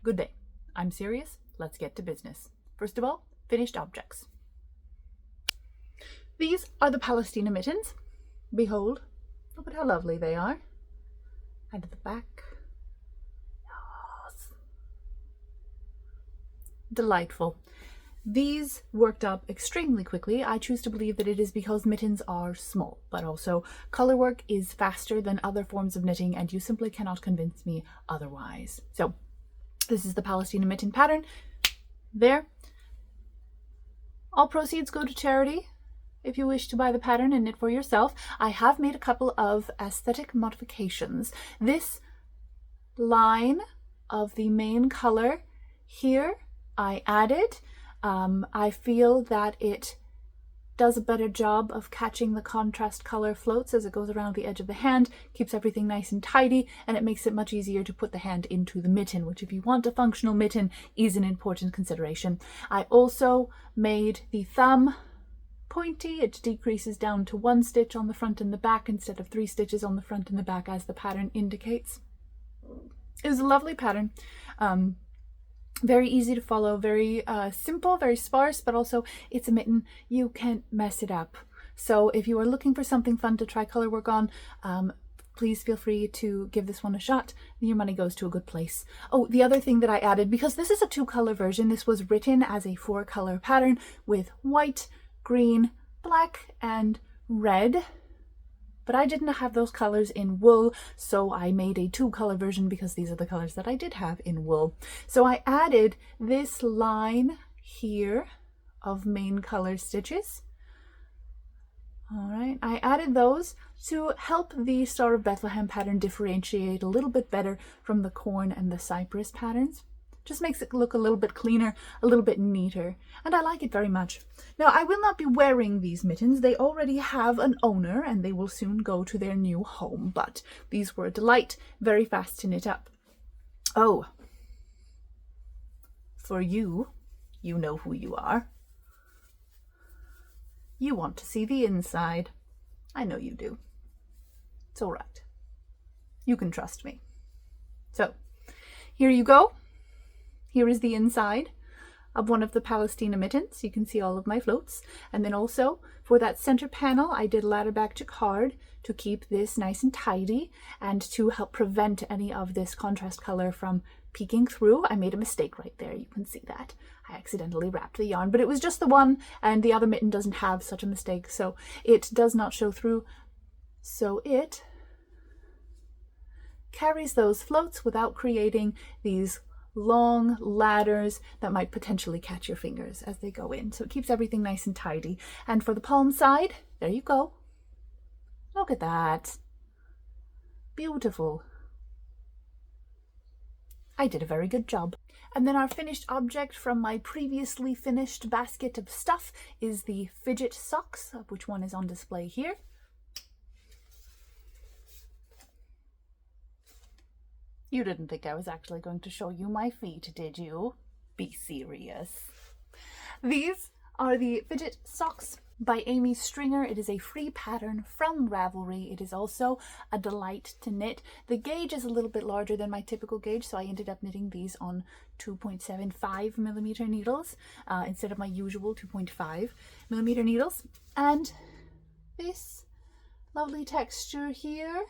Good day. I'm serious. Let's get to business. First of all, finished objects. These are the Palestina Mittens. Behold, look at how lovely they are. And at the back, yes. Delightful. These worked up extremely quickly. I choose to believe that it is because mittens are small, but also color work is faster than other forms of knitting, and you simply cannot convince me otherwise. So this is the Palestina mitten pattern. There. All proceeds go to charity. If you wish to buy the pattern and knit for yourself, I have made a couple of aesthetic modifications. This line of the main color here, I added. I feel that it does a better job of catching the contrast color floats as it goes around the edge of the hand, keeps everything nice and tidy, and it makes it much easier to put the hand into the mitten, which if you want a functional mitten is an important consideration. I also made the thumb pointy. It decreases down to 1 stitch on the front and the back instead of 3 stitches on the front and the back as the pattern indicates. It was a lovely pattern. Very easy to follow, very simple, very sparse, but also it's a mitten. You can't mess it up. So if you are looking for something fun to try color work on, please feel free to give this one a shot. Your money goes to a good place. Oh, the other thing that I added, because this is a 2-color version, this was written as a 4-color pattern with white, green, black, and red. But I didn't have those colors in wool, so I made a 2-color version because these are the colors that I did have in wool. So I added this line here of main color stitches. All right, I added those to help the Star of Bethlehem pattern differentiate a little bit better from the corn and the cypress patterns. Just makes it look a little bit cleaner, a little bit neater, and I like it very much. Now, I will not be wearing these mittens. They already have an owner and they will soon go to their new home, but these were a delight, very fast to knit up. Oh, for you, you know who you are. You want to see the inside. I know you do. It's all right. You can trust me. So, here you go. Here is the inside of one of the Palestina mittens. You can see all of my floats. And then also for that center panel, I did ladder back jacquard to keep this nice and tidy and to help prevent any of this contrast color from peeking through. I made a mistake right there. You can see that. I accidentally wrapped the yarn, but it was just the one, and the other mitten doesn't have such a mistake, so it does not show through. So it carries those floats without creating these long ladders that might potentially catch your fingers as they go in. So it keeps everything nice and tidy. And for the palm side, there you go. Look at that. Beautiful. I did a very good job. And then our finished object from my previously finished basket of stuff is the fidget socks, of which one is on display here. You didn't think I was actually going to show you my feet, did you? Be serious. These are the fidget socks by Amy Stringer. It is a free pattern from Ravelry. It is also a delight to knit. The gauge is a little bit larger than my typical gauge, so I ended up knitting these on 2.75 millimeter needles instead of my usual 2.5 millimeter needles. And this lovely texture here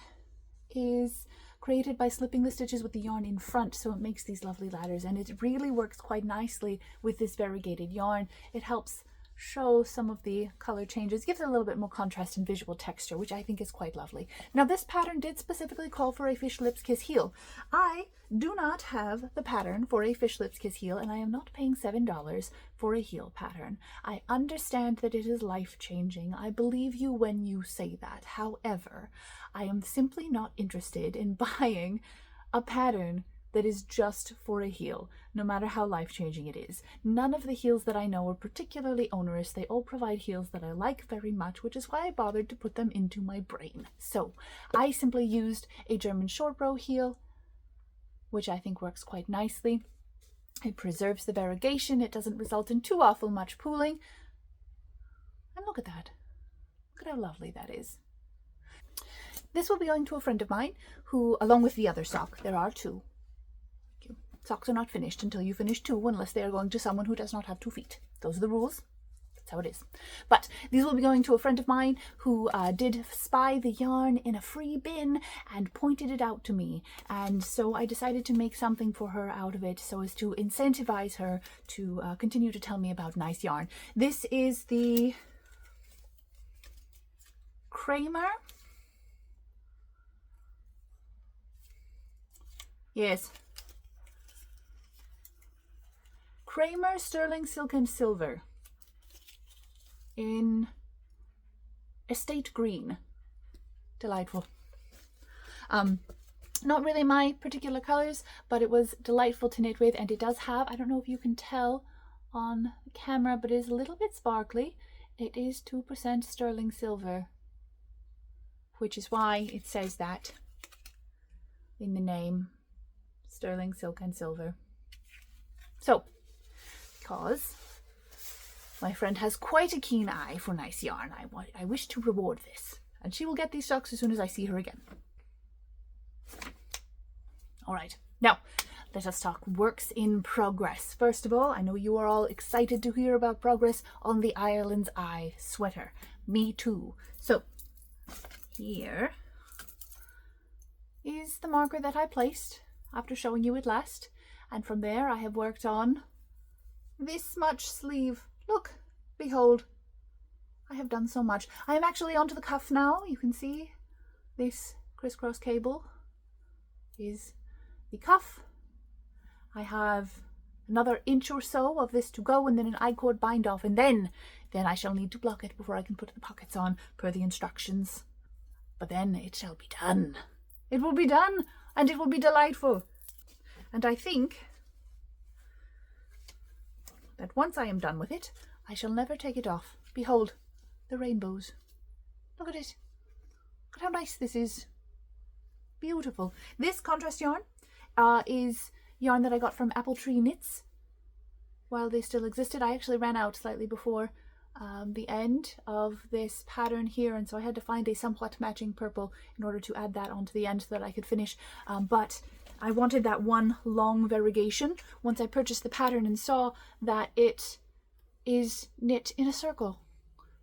is created by slipping the stitches with the yarn in front, so it makes these lovely ladders, and it really works quite nicely with this variegated yarn. It helps show some of the color changes, gives it a little bit more contrast and visual texture, which I think is quite lovely. Now, this pattern did specifically call for a fish lips kiss heel. I do not have the pattern for a fish lips kiss heel, and I am not paying $7 for a heel pattern. I understand that it is life-changing. I believe you when you say that. However, I am simply not interested in buying a pattern that is just for a heel, no matter how life-changing it is. None of the heels that I know are particularly onerous. They all provide heels that I like very much, which is why I bothered to put them into my brain. So I simply used a German short row heel, which I think works quite nicely. It preserves the variegation. It doesn't result in too awful much pooling. And look at that. Look at how lovely that is. This will be going to a friend of mine who, along with the other sock, there are two. Socks are not finished until you finish 2, unless they are going to someone who does not have 2 feet. Those are the rules. That's how it is. But these will be going to a friend of mine who did spy the yarn in a free bin and pointed it out to me. And so I decided to make something for her out of it so as to incentivize her to continue to tell me about nice yarn. This is the Kramer. Yes. Kramer Sterling Silk and Silver in Estate Green. Delightful. Not really my particular colors, but it was delightful to knit with, and it does have, I don't know if you can tell on the camera, but it is a little bit sparkly. It is 2% sterling silver, which is why it says that in the name, Sterling Silk and Silver. So, because my friend has quite a keen eye for nice yarn, I wish to reward this, and she will get these socks as soon as I see her again. All right, now let us talk works in progress. First of all, I know you are all excited to hear about progress on the Ireland's Eye sweater. Me too. So here is the marker that I placed after showing you it last, and from there I have worked on this much sleeve. Look, behold, I have done so much. I am actually onto the cuff now. You can see this crisscross cable is the cuff. I have another inch or so of this to go, and then an I-cord bind off, and then I shall need to block it before I can put the pockets on per the instructions. But then it shall be done. It will be done, and it will be delightful. And I think that once I am done with it, I shall never take it off. Behold, the rainbows. Look at it. Look at how nice this is. Beautiful. This contrast yarn is yarn that I got from Apple Tree Knits while they still existed. I actually ran out slightly before the end of this pattern here, and so I had to find a somewhat matching purple in order to add that onto the end so that I could finish. But I wanted that one long variegation once I purchased the pattern and saw that it is knit in a circle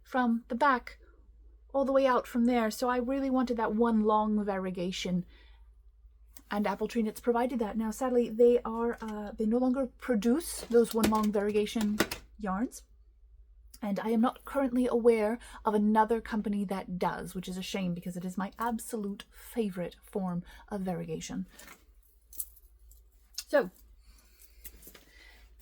from the back all the way out from there. So I really wanted that one long variegation, and Apple Tree Knits provided that. Now sadly they no longer produce those one long variegation yarns, and I am not currently aware of another company that does, which is a shame because it is my absolute favorite form of variegation. So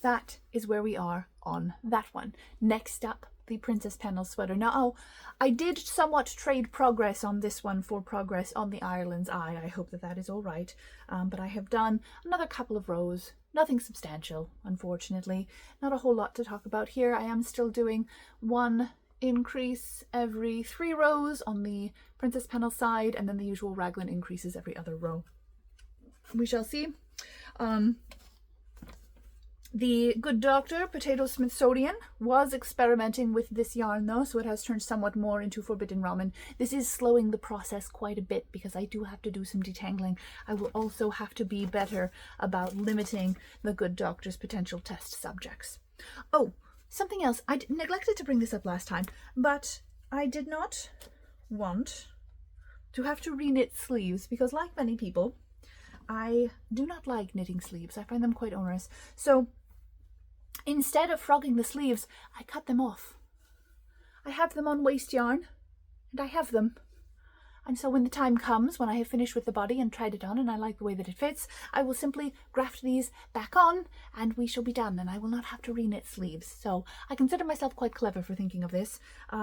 that is where we are on that one. Next up, the Princess Panel sweater. Now, I did somewhat trade progress on this one for progress on the Ireland's Eye. I hope that that is all right. But I have done another couple of rows. Nothing substantial, unfortunately. Not a whole lot to talk about here. I am still doing one increase every 3 rows on the Princess Panel side, and then the usual raglan increases every other row. We shall see. The good doctor, Potato Smithsonian, was experimenting with this yarn though, so it has turned somewhat more into Forbidden Ramen. This is slowing the process quite a bit because I do have to do some detangling. I will also have to be better about limiting the good doctor's potential test subjects. Oh, something else. I neglected to bring this up last time, but I did not want to have to re-knit sleeves because, like many people, I do not like knitting sleeves. I find them quite onerous. So instead of frogging the sleeves, I cut them off. I have them on waste yarn, and I have them. And so when the time comes, when I have finished with the body and tried it on and I like the way that it fits, I will simply graft these back on and we shall be done, and I will not have to re-knit sleeves. So I consider myself quite clever for thinking of this.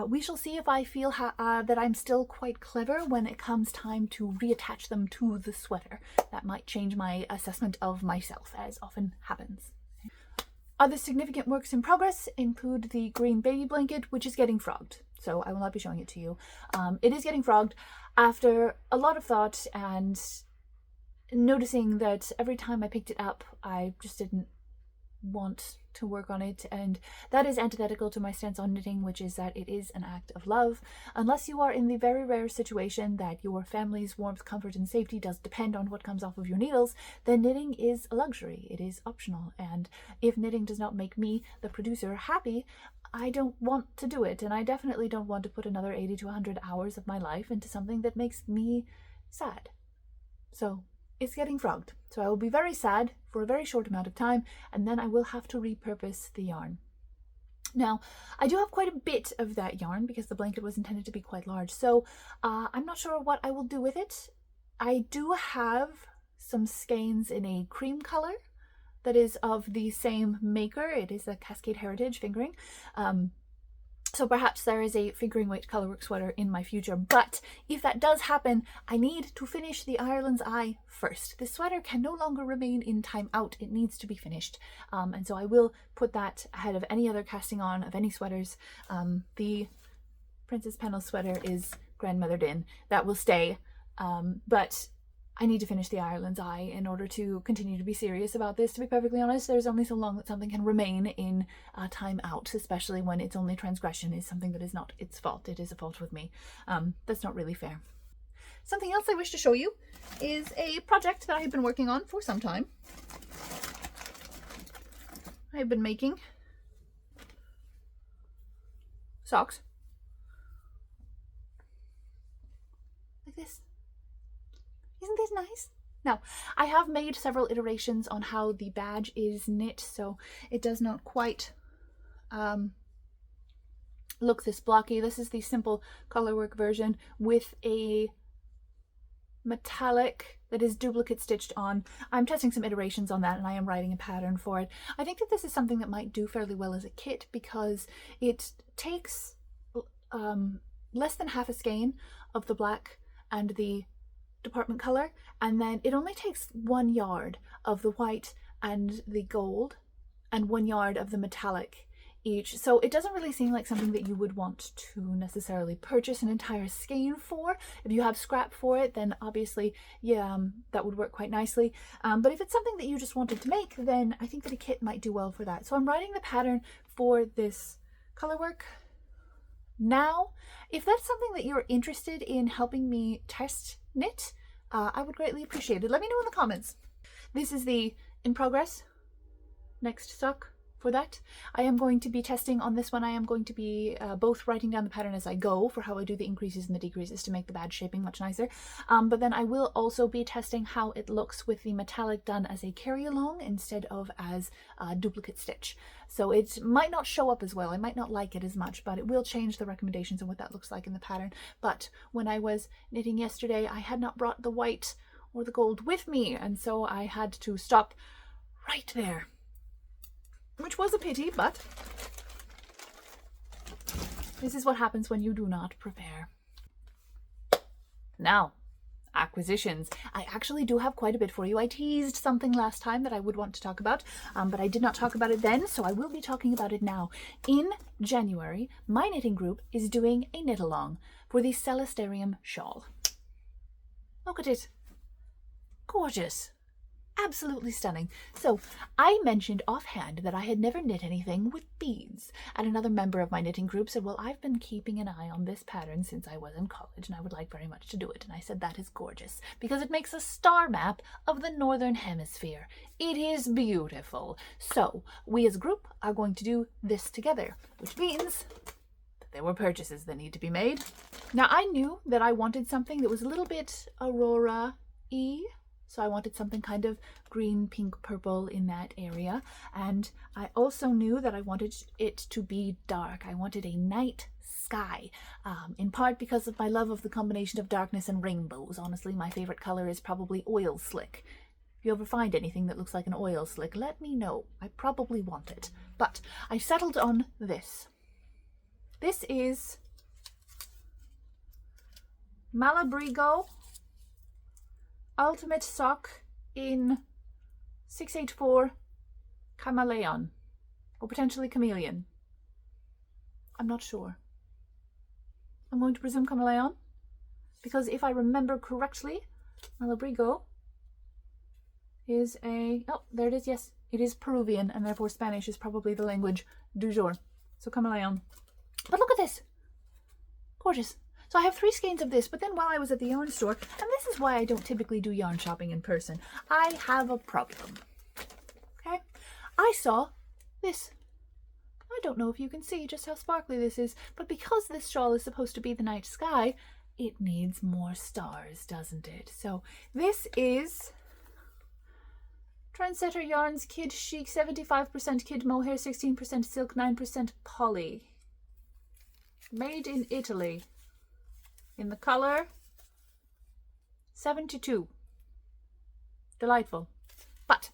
We shall see if I feel that I'm still quite clever when it comes time to reattach them to the sweater. That might change my assessment of myself, as often happens. Other significant works in progress include the green baby blanket, which is getting frogged. So I will not be showing it to you. It is getting frogged after a lot of thought and noticing that every time I picked it up, I just didn't want to work on it, and that is antithetical to my stance on knitting, which is that it is an act of love. Unless you are in the very rare situation that your family's warmth, comfort, and safety does depend on what comes off of your needles, then knitting is a luxury. It is optional, and if knitting does not make me, the producer, happy, I don't want to do it, and I definitely don't want to put another 80 to 100 hours of my life into something that makes me sad. So it's getting frogged. So I will be very sad for a very short amount of time, and then I will have to repurpose the yarn. Now, I do have quite a bit of that yarn because the blanket was intended to be quite large, so I'm not sure what I will do with it. I do have some skeins in a cream color that is of the same maker. It is a Cascade Heritage fingering. So perhaps there is a fingering weight colorwork sweater in my future, but if that does happen, I need to finish the Ireland's Eye first. This sweater can no longer remain in time out. It needs to be finished. And so I will put that ahead of any other casting on of any sweaters. The Princess Pennell sweater is grandmothered in. That will stay. But I need to finish the Ireland's Eye in order to continue to be serious about this. To be perfectly honest, there's only so long that something can remain in time out, especially when its only transgression is something that is not its fault. It is a fault with me. That's not really fair. Something else I wish to show you is a project that I have been working on for some time. I have been making socks like this. Isn't this nice? Now, I have made several iterations on how the badge is knit, so it does not quite look this blocky. This is the simple colorwork version with a metallic that is duplicate stitched on. I'm testing some iterations on that, and I am writing a pattern for it. I think that this is something that might do fairly well as a kit because it takes less than half a skein of the black and the department color, and then it only takes 1 yard of the white and the gold and 1 yard of the metallic each. So it doesn't really seem like something that you would want to necessarily purchase an entire skein for. If you have scrap for it, then obviously, yeah, that would work quite nicely. But if it's something that you just wanted to make, then I think that a kit might do well for that. So I'm writing the pattern for this colorwork now. If that's something that you're interested in helping me test knit, I would greatly appreciate it. Let me know in the comments. This is the in progress next sock for that. I am going to be testing on this one. I am going to be both writing down the pattern as I go for how I do the increases and the decreases to make the badge shaping much nicer. But then I will also be testing how it looks with the metallic done as a carry along instead of as a duplicate stitch. So it might not show up as well. I might not like it as much, but it will change the recommendations and what that looks like in the pattern. But when I was knitting yesterday, I had not brought the white or the gold with me, and so I had to stop right there, which was a pity, but this is what happens when you do not prepare. Now, acquisitions. I actually do have quite a bit for you. I teased something last time that I would want to talk about, but I did not talk about it then, so I will be talking about it now. In January, my knitting group is doing a knit-along for the Celesterium shawl. Look at it. Gorgeous. Absolutely stunning. So I mentioned offhand that I had never knit anything with beads, and another member of my knitting group said, well, I've been keeping an eye on this pattern since I was in college and I would like very much to do it. And I said, that is gorgeous because it makes a star map of the northern hemisphere. It is beautiful. So we as a group are going to do this together, which means that there were purchases that need to be made. Now I knew that I wanted something that was a little bit Aurora-y. So I wanted something kind of green, pink, purple in that area. And I also knew that I wanted it to be dark. I wanted a night sky, in part because of my love of the combination of darkness and rainbows. Honestly, my favorite color is probably oil slick. If you ever find anything that looks like an oil slick, let me know. I probably want it. But I settled on this. This is Malabrigo Ultimate Sock in 684 Chameleon, or potentially Chameleon. I'm not sure. I'm going to presume Chameleon, because if I remember correctly, Malabrigo is a, oh, there it is, yes, It is Peruvian, and therefore Spanish is probably the language du jour. So camaleon. But look at this. Gorgeous. So I have 3 skeins of this, but then while I was at the yarn store, and this is why I don't typically do yarn shopping in person, I have a problem. Okay? I saw this. I don't know if you can see just how sparkly this is, but because this shawl is supposed to be the night sky, it needs more stars, doesn't it? So this is Trendsetter Yarns Kid Chic, 75% kid mohair, 16% silk, 9% poly. Made in Italy. In the color 72. Delightful. But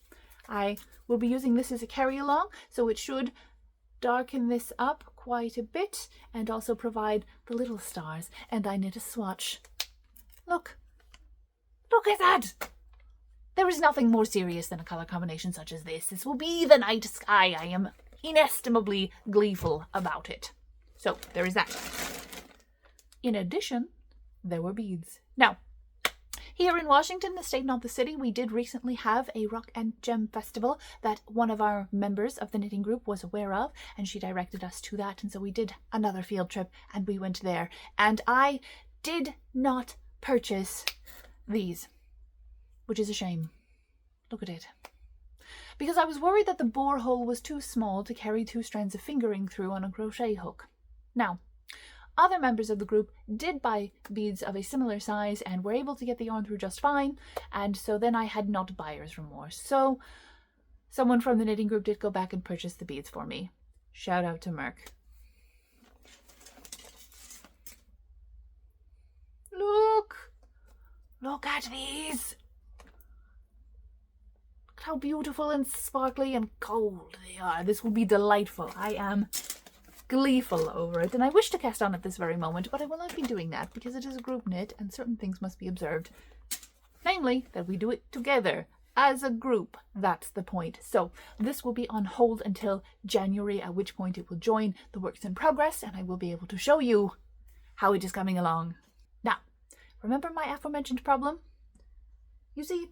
I will be using this as a carry-along, so it should darken this up quite a bit and also provide the little stars. And I knit a swatch. Look. Look at that! There is nothing more serious than a colour combination such as this. This will be the night sky. I am inestimably gleeful about it. So, there is that. In addition, there were beads. Now, here in Washington, the state, not the city, we did recently have a Rock and Gem Festival that one of our members of the knitting group was aware of, and she directed us to that, and so we did another field trip, and we went there. And I did not purchase these, which is a shame. Look at it. Because I was worried that the bore hole was too small to carry 2 strands of fingering through on a crochet hook. Now, other members of the group did buy beads of a similar size and were able to get the yarn through just fine, and so then I had not buyer's remorse. So someone from the knitting group did go back and purchase the beads for me. Shout out to Merc. Look! Look at these! Look how beautiful and sparkly and cold they are. This will be delightful. I am gleeful over it, and I wish to cast on at this very moment, but I will not be doing that because it is a group knit and certain things must be observed. Namely, that we do it together as a group. That's the point. So this will be on hold until January, at which point it will join the works in progress and I will be able to show you how it is coming along. Now, remember my aforementioned problem? You see,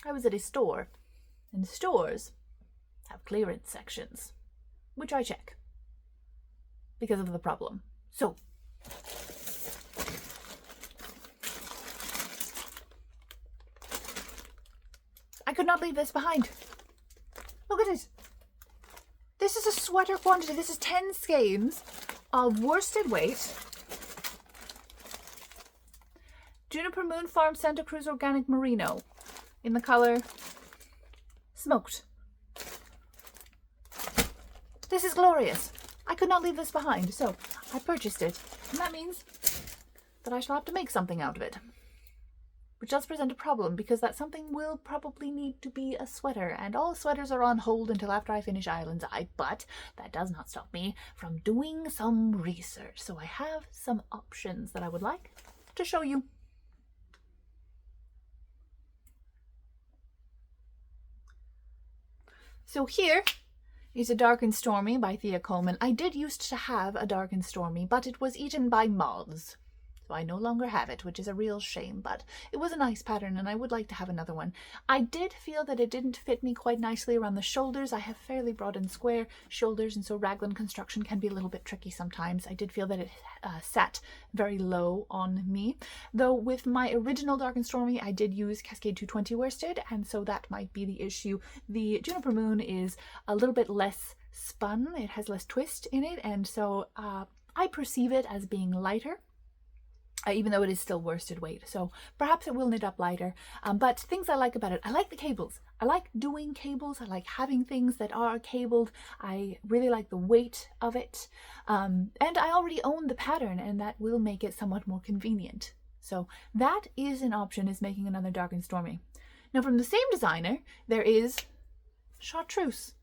I was at a store, and stores have clearance sections, which I check because of the problem. So, I could not leave this behind. Look at it. This is a sweater quantity. This is 10 skeins of worsted weight Juniper Moon Farm Santa Cruz Organic Merino in the color Smoked. This is glorious. I could not leave this behind, so I purchased it. And that means that I shall have to make something out of it. Which does present a problem, because that something will probably need to be a sweater, and all sweaters are on hold until after I finish Island's Eye, but that does not stop me from doing some research. So I have some options that I would like to show you. So here is a Dark and Stormy by Thea Coleman. I did used to have a Dark and Stormy, but it was eaten by moths. So I no longer have it, which is a real shame, but it was a nice pattern and I would like to have another one. I did feel that it didn't fit me quite nicely around the shoulders. I have fairly broad and square shoulders, and so raglan construction can be a little bit tricky sometimes. I did feel that it sat very low on me, though with my original Dark and Stormy I did use Cascade 220 worsted, and so that might be the issue. The Juniper Moon is a little bit less spun, it has less twist in it, and so I perceive it as being lighter. Even though it is still worsted weight, so perhaps it will knit up lighter. But things I like about it, I like the cables. I like doing cables. I like having things that are cabled. I really like the weight of it. And I already own the pattern, and that will make it somewhat more convenient. So that is an option, is making another Dark and Stormy. Now from the same designer, there is Chartreuse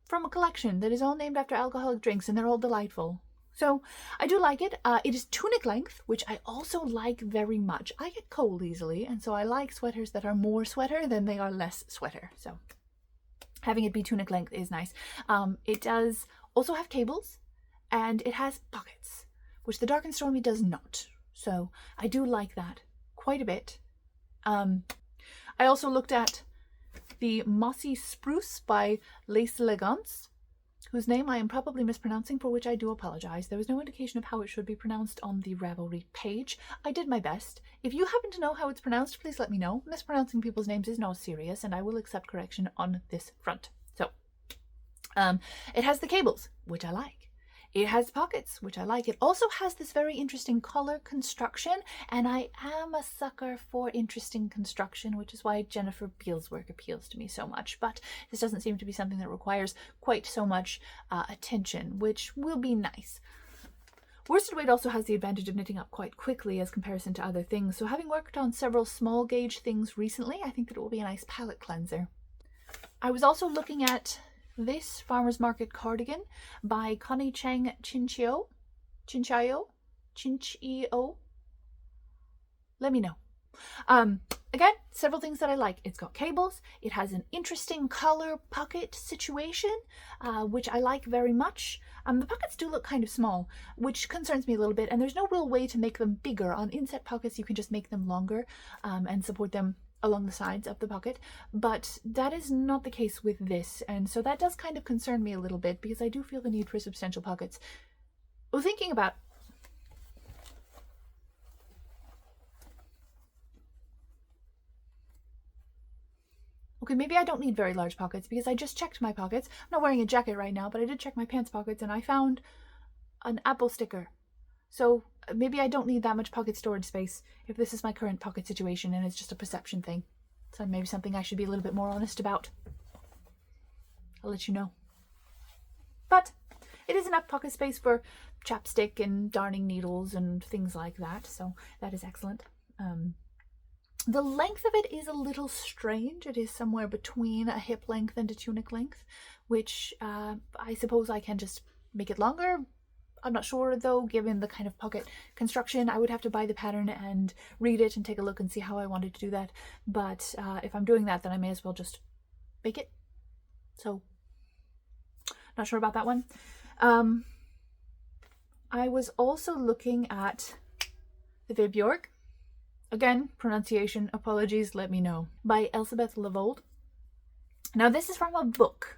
from a collection that is all named after alcoholic drinks, and they're all delightful. So I do like it. It is tunic length, which I also like very much. I get cold easily, and so I like sweaters that are more sweater than they are less sweater. So having it be tunic length is nice. It does also have cables, and it has pockets, which the Dark and Stormy does not. So I do like that quite a bit. I also looked at the Mossy Spruce by Les Elegance, whose name I am probably mispronouncing, for which I do apologize. There was no indication of how it should be pronounced on the Ravelry page. I did my best. If you happen to know how it's pronounced, please let me know. Mispronouncing people's names is not serious, and I will accept correction on this front. So, it has the cables, which I like. It has pockets, which I like. It also has this very interesting collar construction, and I am a sucker for interesting construction, which is why Jennifer Beale's work appeals to me so much. But this doesn't seem to be something that requires quite so much attention, which will be nice. Worsted weight also has the advantage of knitting up quite quickly as comparison to other things, so having worked on several small gauge things recently, I think that it will be a nice palette cleanser. I was also looking at this Farmer's Market cardigan by Connie Chang Chinchio. Let me know. Again, several things that I like. It's got cables. It has an interesting collar pocket situation, which I like very much. The pockets do look kind of small, which concerns me a little bit, and there's no real way to make them bigger. On inset pockets, you can just make them longer and support them along the sides of the pocket, but that is not the case with this, and so that does kind of concern me a little bit, because I do feel the need for substantial pockets. Well, thinking about okay, maybe I don't need very large pockets, because I just checked my pockets. I'm not wearing a jacket right now, but I did check my pants pockets, and I found an apple sticker. So maybe I don't need that much pocket storage space if this is my current pocket situation and it's just a perception thing. So maybe something I should be a little bit more honest about. I'll let you know. But it is enough pocket space for chapstick and darning needles and things like that, so that is excellent. The length of it is a little strange. It is somewhere between a hip length and a tunic length, which I suppose I can just make it longer. I'm not sure though, given the kind of pocket construction. I would have to buy the pattern and read it and take a look and see how I wanted to do that. But if I'm doing that, then I may as well just bake it. So, not sure about that one. I was also looking at the Vibjorg. Again, pronunciation, apologies, let me know. By Elsebeth Levold. Now this is from a book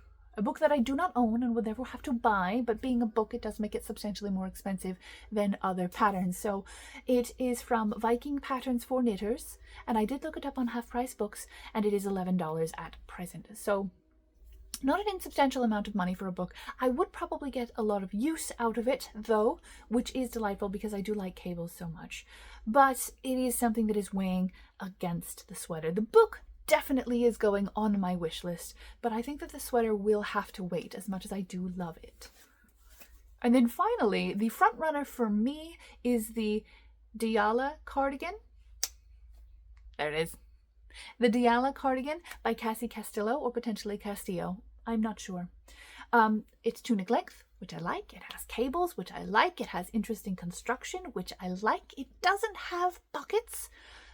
that I do not own and would therefore have to buy, but being a book, it does make it substantially more expensive than other patterns. So it is from Viking Patterns for Knitters, and I did look it up on Half Price Books, and it is $11 at present. So not an insubstantial amount of money for a book. I would probably get a lot of use out of it, though, which is delightful because I do like cables so much. But it is something that is weighing against the sweater. The book definitely is going on my wish list, but I think that the sweater will have to wait, as much as I do love it. And then finally, the front runner for me is the Diala cardigan. There it is. The Diala cardigan by Cassie Castillo, or potentially Castillo. I'm not sure. It's tunic length, which I like. It has cables, which I like. It has interesting construction, which I like. It doesn't have pockets,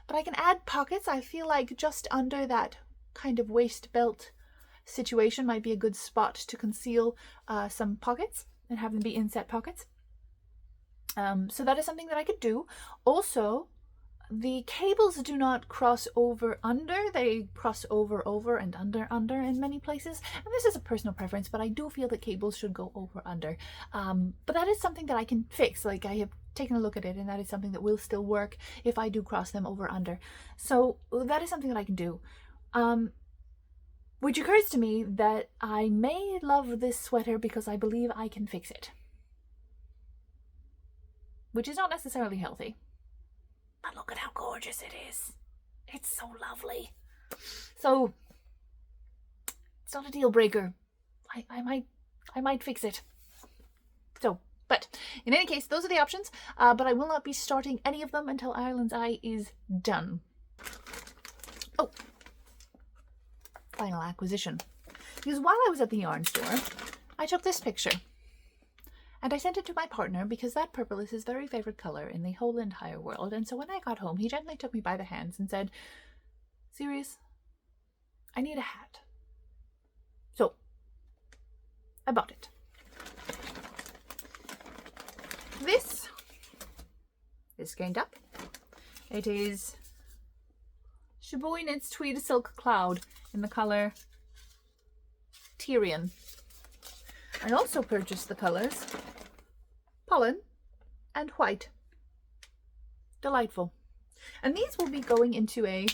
but I can add pockets. I feel like just under that kind of waist belt situation might be a good spot to conceal some pockets and have them be inset pockets. So that is something that I could do. Also, the cables do not cross over under. They cross over and under in many places. And this is a personal preference, but I do feel that cables should go over under. But that is something that I can fix. Like, I have taken a look at it, and that is something that will still work if I do cross them over under. So that is something that I can do. Which occurs to me that I may love this sweater because I believe I can fix it. Which is not necessarily healthy. But look at how gorgeous it is. It's so lovely. So it's not a deal breaker. I might fix it. So, but in any case, those are the options. But I will not be starting any of them until Ireland's Eye is done. Oh, final acquisition. Because while I was at the yarn store, I took this picture. And I sent it to my partner because that purple is his very favorite color in the whole entire world. And so when I got home, he gently took me by the hands and said, "Serious? I need a hat." So I bought it. This is skeined up. It is Shibui Knits Tweed Silk Cloud in the color Tyrian. I also purchased the colors Pollen and White. Delightful. And these will be going into a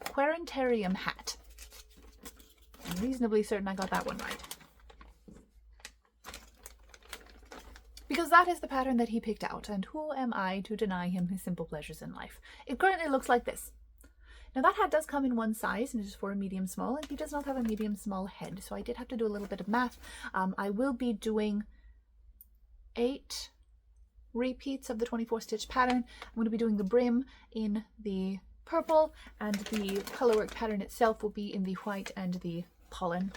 Quarantarium hat. I'm reasonably certain I got that one right. Because that is the pattern that he picked out, and who am I to deny him his simple pleasures in life? It currently looks like this. Now that hat does come in one size, and it is for a medium small, and he does not have a medium small head, so I did have to do a little bit of math. I will be doing 8 repeats of the 24 stitch pattern. I'm going to be doing the brim in the purple, and the colorwork pattern itself will be in the white and the pollen,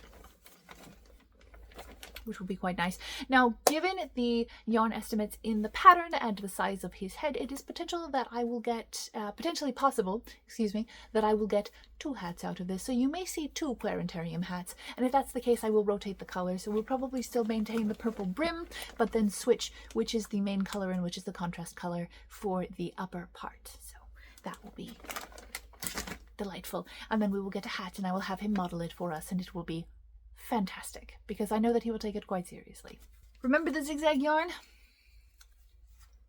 which will be quite nice. Now, given the yarn estimates in the pattern and the size of his head, it is potentially possible, that I will get 2 hats out of this. So you may see 2 Quarantarium hats, and if that's the case, I will rotate the color. So we'll probably still maintain the purple brim, but then switch which is the main color and which is the contrast color for the upper part. So that will be delightful. And then we will get a hat, and I will have him model it for us, and it will be fantastic, because I know that he will take it quite seriously. Remember the zigzag yarn?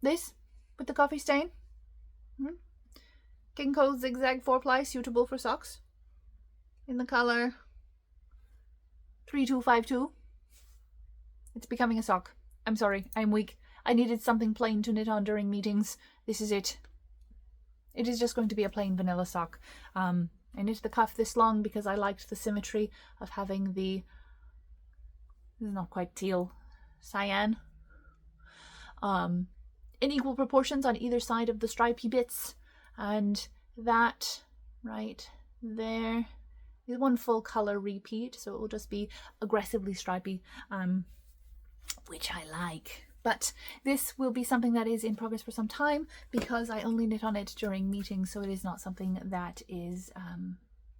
This with the coffee stain? King Cole zigzag 4-ply suitable for socks in the color 3252. It's becoming a sock. I'm sorry, I'm weak. I needed something plain to knit on during meetings. This is it. It is just going to be a plain vanilla sock. I knit the cuff this long because I liked the symmetry of having the, this is not quite teal, cyan, in equal proportions on either side of the stripy bits, and that right there is one full color repeat, so it will just be aggressively stripy, which I like. But this will be something that is in progress for some time, because I only knit on it during meetings, so it is not something that is kind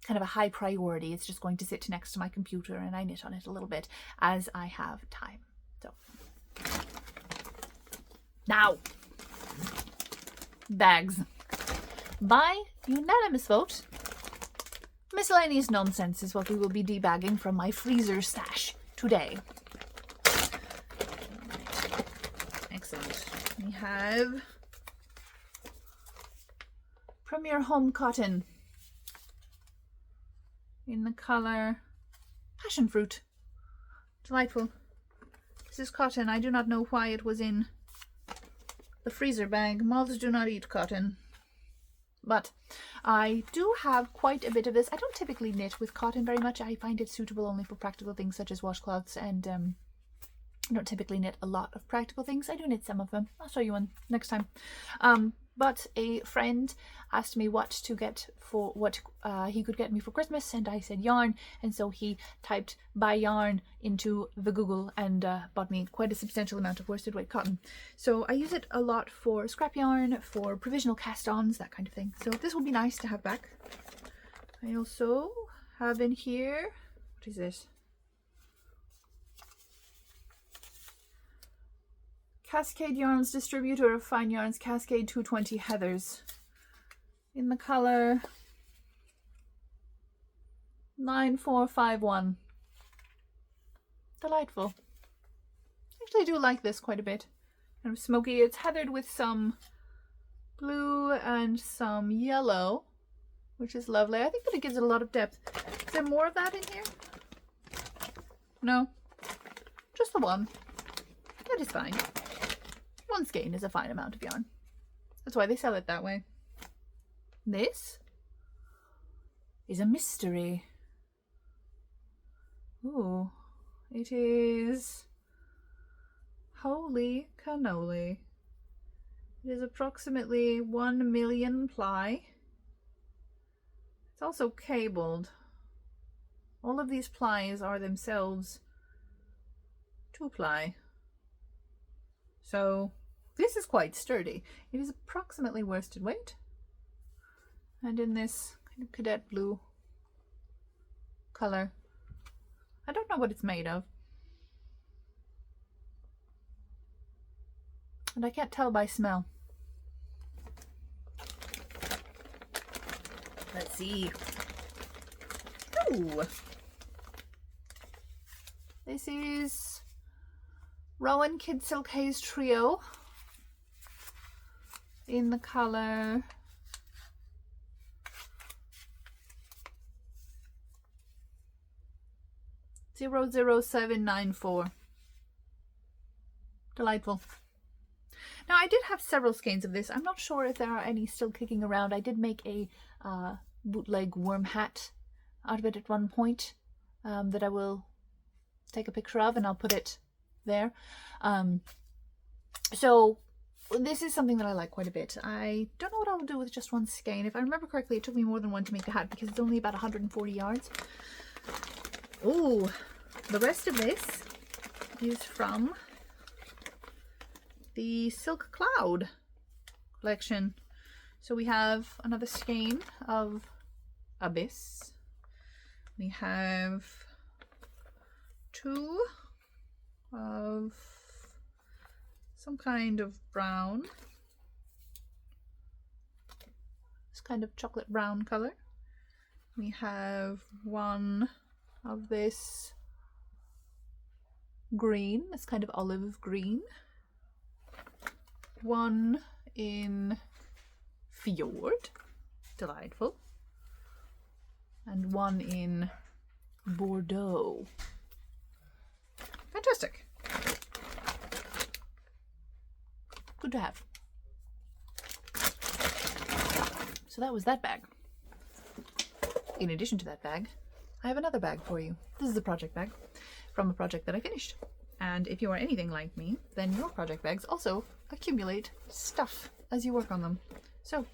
of a high priority. It's just going to sit next to my computer, and I knit on it a little bit as I have time. So now, bags. By unanimous vote, miscellaneous nonsense is what we will be debagging from my freezer stash today. We have Premier Home Cotton in the color Passion Fruit. Delightful. This is cotton. I do not know why it was in the freezer bag. Moths do not eat cotton. But I do have quite a bit of this. I don't typically knit with cotton very much. I find it suitable only for practical things such as washcloths, and I don't typically knit a lot of practical things. I do knit some of them. I'll show you one next time. But a friend asked me what to get for what he could get me for Christmas, and I said yarn, and so he typed buy yarn into the Google and bought me quite a substantial amount of worsted weight cotton. So I use it a lot for scrap yarn, for provisional cast-ons, that kind of thing. So this will be nice to have back. I also have in here, what is this? Cascade Yarns distributor of fine yarns, Cascade 220 Heathers, in the color 9451. Delightful. Actually, I do like this quite a bit. Kind of smoky. It's heathered with some blue and some yellow, which is lovely. I think that it gives it a lot of depth. Is there more of that in here? No, just the one. That is fine. 1 skein is a fine amount of yarn. That's why they sell it that way. This is a mystery. Ooh, it is holy cannoli. It is approximately 1 million ply. It's also cabled. All of these plies are themselves 2-ply. So this is quite sturdy. It is approximately worsted weight, and in this kind of cadet blue color. I don't know what it's made of, and I can't tell by smell. Let's see. Ooh. This is Rowan Kid Silk Haze Trio in the color (00794). Delightful. Now, I did have several skeins of this. I'm not sure if there are any still kicking around. I did make a bootleg worm hat out of it at one point that I will take a picture of, and I'll put it there. So this is something that I like quite a bit. I don't know what I'll do with just one skein. If I remember correctly, it took me more than one to make the hat because it's only about 140 yards. Oh, the rest of this is from the Silk Cloud collection. So we have another skein of Abyss. We have 2 of some kind of brown. This kind of chocolate brown color. We have 1 of this green, this kind of olive green. 1 in Fjord, delightful, and 1 in Bordeaux. Fantastic. Good to have. So that was that bag. In addition to that bag, I have another bag for you. This is a project bag from a project that I finished. And if you are anything like me, then your project bags also accumulate stuff as you work on them. So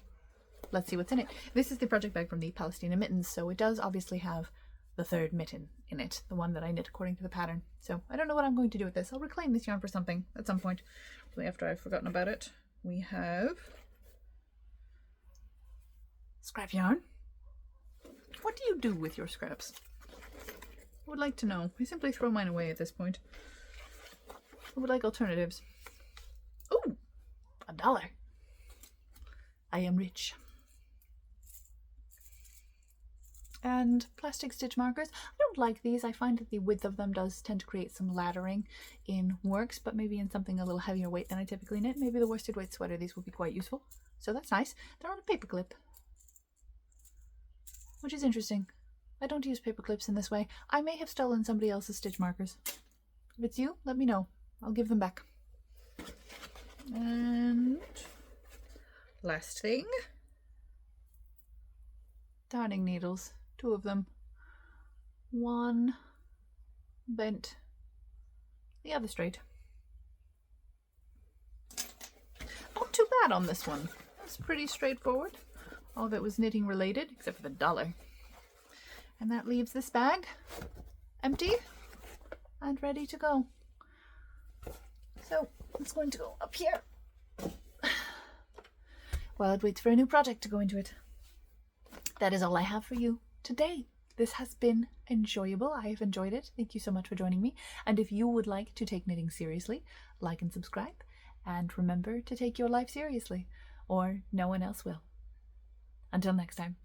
let's see what's in it. This is the project bag from the Palestina Mittens, so it does obviously have the 3rd mitten in it, the one that I knit according to the pattern. So I don't know what I'm going to do with this. I'll reclaim this yarn for something at some point, after I've forgotten about it. We have scrap yarn. What do you do with your scraps? I would like to know. I simply throw mine away at this point. I would like alternatives. Ooh, $1. I am rich. And plastic stitch markers. I don't like these. I find that the width of them does tend to create some laddering in works, but maybe in something a little heavier weight than I typically knit. Maybe the worsted weight sweater, these will be quite useful. So that's nice. They're on a paper clip, which is interesting. I don't use paper clips in this way. I may have stolen somebody else's stitch markers. If it's you, let me know. I'll give them back. And last thing, darning needles, 2 of them. 1 bent, the other straight. Not too bad on this one. It's pretty straightforward. All of it was knitting related, except for the $1. And that leaves this bag empty and ready to go. So it's going to go up here while it waits for a new project to go into it. That is all I have for you today. This has been enjoyable. I have enjoyed it. Thank you so much for joining me. And if you would like to take knitting seriously, like and subscribe. And remember to take your life seriously, or no one else will. Until next time.